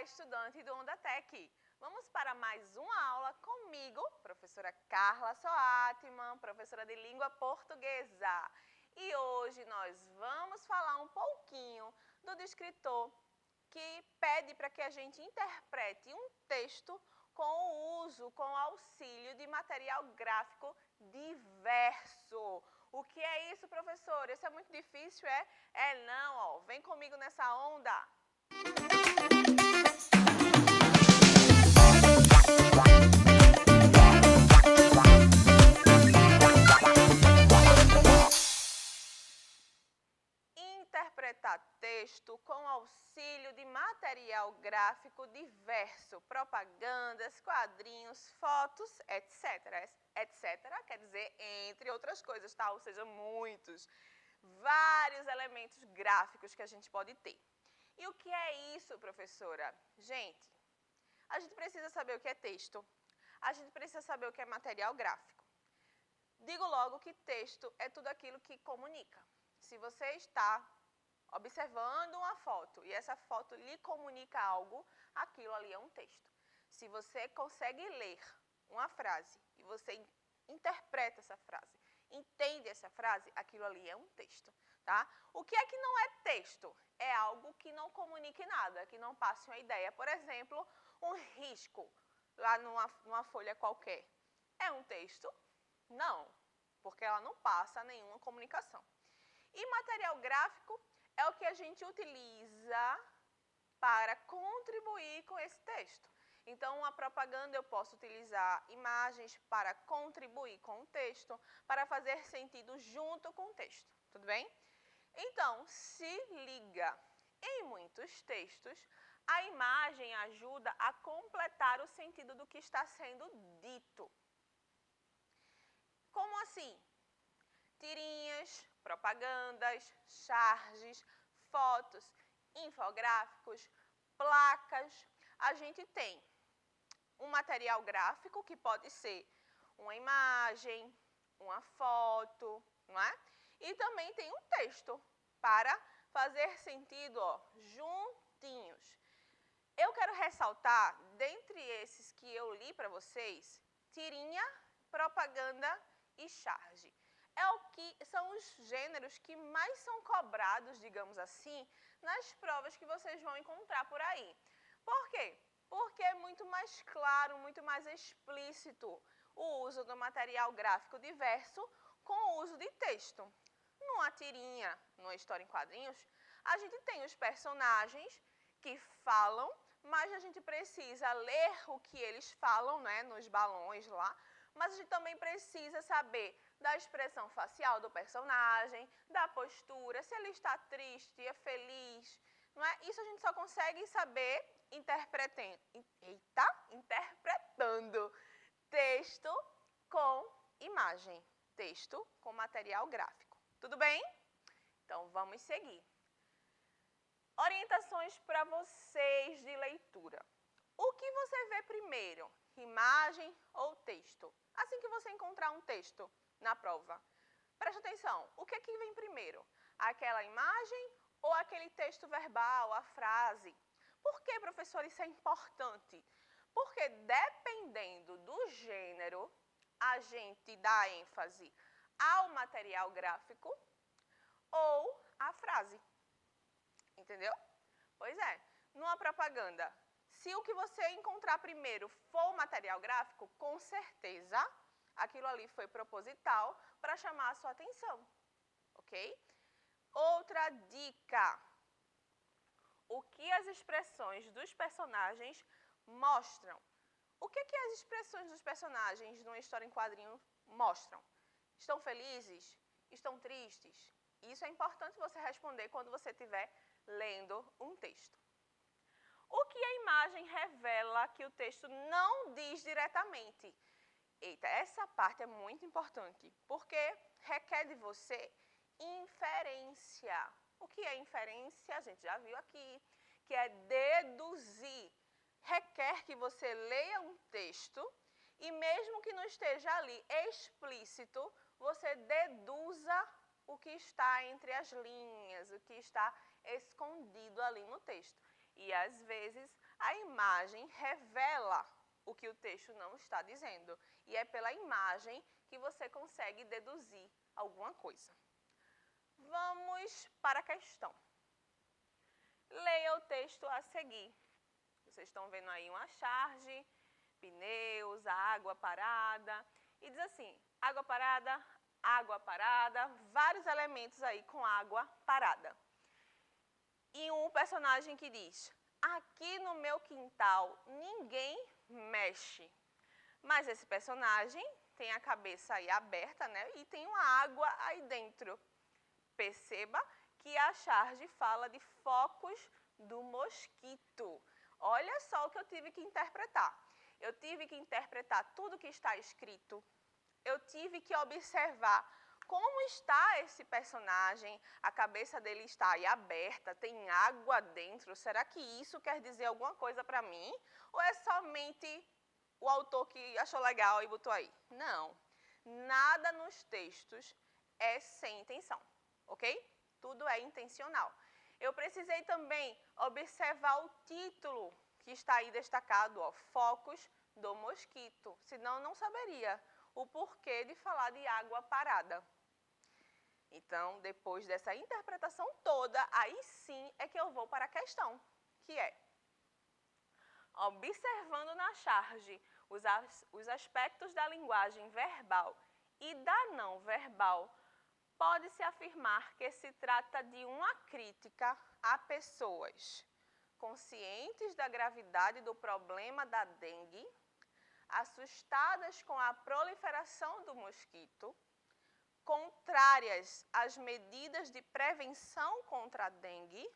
estudante do OndaTech! Vamos para mais uma aula comigo, professora Carla Soatman, professora de língua portuguesa. E hoje nós vamos falar um pouquinho do descritor que pede para que a gente interprete um texto com o uso, com o auxílio de material gráfico diverso. O que é isso, professor? Isso é muito difícil, é? É não, ó. Vem comigo nessa onda. Interpretar texto com auxílio de material gráfico diverso, propagandas, quadrinhos, fotos, etc. Etc. quer dizer, entre outras coisas, tá? Ou seja, muitos, vários elementos gráficos que a gente pode ter. E o que é isso, professora? Gente, a gente precisa saber o que é texto, a gente precisa saber o que é material gráfico. Digo logo que texto é tudo aquilo que comunica. Se você está observando uma foto e essa foto lhe comunica algo, aquilo ali é um texto. Se você consegue ler uma frase e você interpreta essa frase, entende essa frase, aquilo ali é um texto, tá? O que é que não é texto? É algo que não comunique nada, que não passe uma ideia. Por exemplo, um risco lá numa folha qualquer. É um texto? Não, porque ela não passa nenhuma comunicação. E material gráfico é o que a gente utiliza para contribuir com esse texto. Então, uma propaganda eu posso utilizar imagens para contribuir com o texto, para fazer sentido junto com o texto, tudo bem? Então, se liga, em muitos textos, a imagem ajuda a completar o sentido do que está sendo dito. Como assim? Tirinhas, propagandas, charges, fotos, infográficos, placas. A gente tem um material gráfico que pode ser uma imagem, uma foto, não é? E também tem um texto para fazer sentido, ó, juntinhos. Eu quero ressaltar, dentre esses que eu li para vocês, tirinha, propaganda e charge. São os gêneros que mais são cobrados, digamos assim, nas provas que vocês vão encontrar por aí. Por quê? Porque é muito mais claro, muito mais explícito o uso do material gráfico diverso com o uso de texto. Numa tirinha, numa história em quadrinhos, a gente tem os personagens que falam, mas a gente precisa ler o que eles falam, né, nos balões lá, mas a gente também precisa saber da expressão facial do personagem, da postura, se ele está triste, é feliz, não é? Isso a gente só consegue saber interpretando texto com imagem, texto com material gráfico. Tudo bem? Então, vamos seguir. Orientações para vocês de leitura. O que você vê primeiro? Imagem ou texto? Assim que você encontrar um texto na prova, preste atenção. O que é que vem primeiro? Aquela imagem ou aquele texto verbal, a frase? Por que, professor, isso é importante? Porque dependendo do gênero, a gente dá ênfase ao material gráfico ou à frase. Entendeu? Pois é. Numa propaganda, se o que você encontrar primeiro for o material gráfico, com certeza aquilo ali foi proposital para chamar a sua atenção, ok? Outra dica. O que as expressões dos personagens mostram? O que as expressões dos personagens numa história em quadrinho mostram? Estão felizes? Estão tristes? Isso é importante você responder quando você estiver lendo um texto. O que a imagem revela que o texto não diz diretamente? Eita, essa parte é muito importante, porque requer de você inferência. O que é inferência? A gente já viu aqui, que é deduzir. Requer que você leia um texto e mesmo que não esteja ali explícito, você deduza o que está entre as linhas, o que está escondido ali no texto. E às vezes A imagem revela o que o texto não está dizendo. E é pela imagem que você consegue deduzir alguma coisa. Vamos para a questão. Leia o texto a seguir. Vocês estão vendo aí uma charge, pneus, água parada. E diz assim, água parada, vários elementos aí com água parada. E um personagem que diz, aqui no meu quintal ninguém mexe. Mas esse personagem tem a cabeça aí aberta, né? E tem uma água aí dentro. Perceba que a charge fala de focos do mosquito. Olha só o que eu tive que interpretar. Eu tive que interpretar tudo que está escrito. Eu tive que observar como está esse personagem. A cabeça dele está aí aberta, tem água dentro. Será que isso quer dizer alguma coisa para mim? Ou é somente o autor que achou legal e botou aí? Não. Nada nos textos é sem intenção, ok? Tudo é intencional. Eu precisei também observar o título que está aí destacado, ó, Focos do Mosquito. Senão, não saberia o porquê de falar de água parada. Então, depois dessa interpretação toda, aí sim é que eu vou para a questão, que é, observando na charge os aspectos da linguagem verbal e da não verbal, pode-se afirmar que se trata de uma crítica a pessoas conscientes da gravidade do problema da dengue, assustadas com a proliferação do mosquito, contrárias às medidas de prevenção contra a dengue,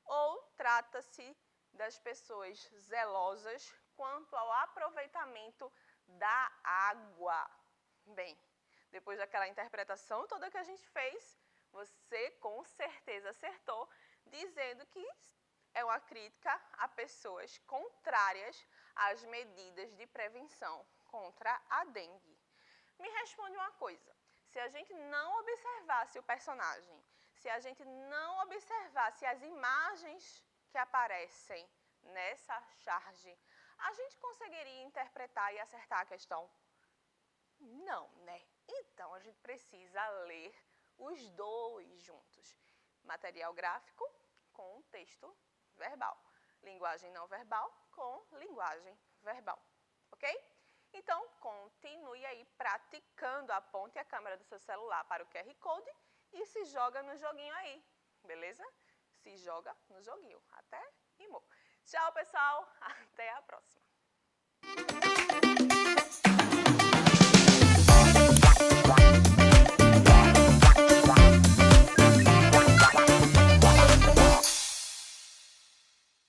ou trata-se das pessoas zelosas quanto ao aproveitamento da água? Bem, depois daquela interpretação toda que a gente fez, você com certeza acertou, dizendo que é uma crítica a pessoas contrárias às medidas de prevenção contra a dengue. Me responde uma coisa, se a gente não observasse o personagem, se a gente não observasse as imagens que aparecem nessa charge, a gente conseguiria interpretar e acertar a questão? Não, né? Então, a gente precisa ler os dois juntos. Material gráfico com texto verbal. Linguagem não verbal com linguagem verbal. Ok? Então, continue aí praticando. Aponte a câmera do seu celular para o QR Code e se joga no joguinho aí. Beleza? Se joga no joguinho. Até rimou. Tchau, pessoal. Até a próxima.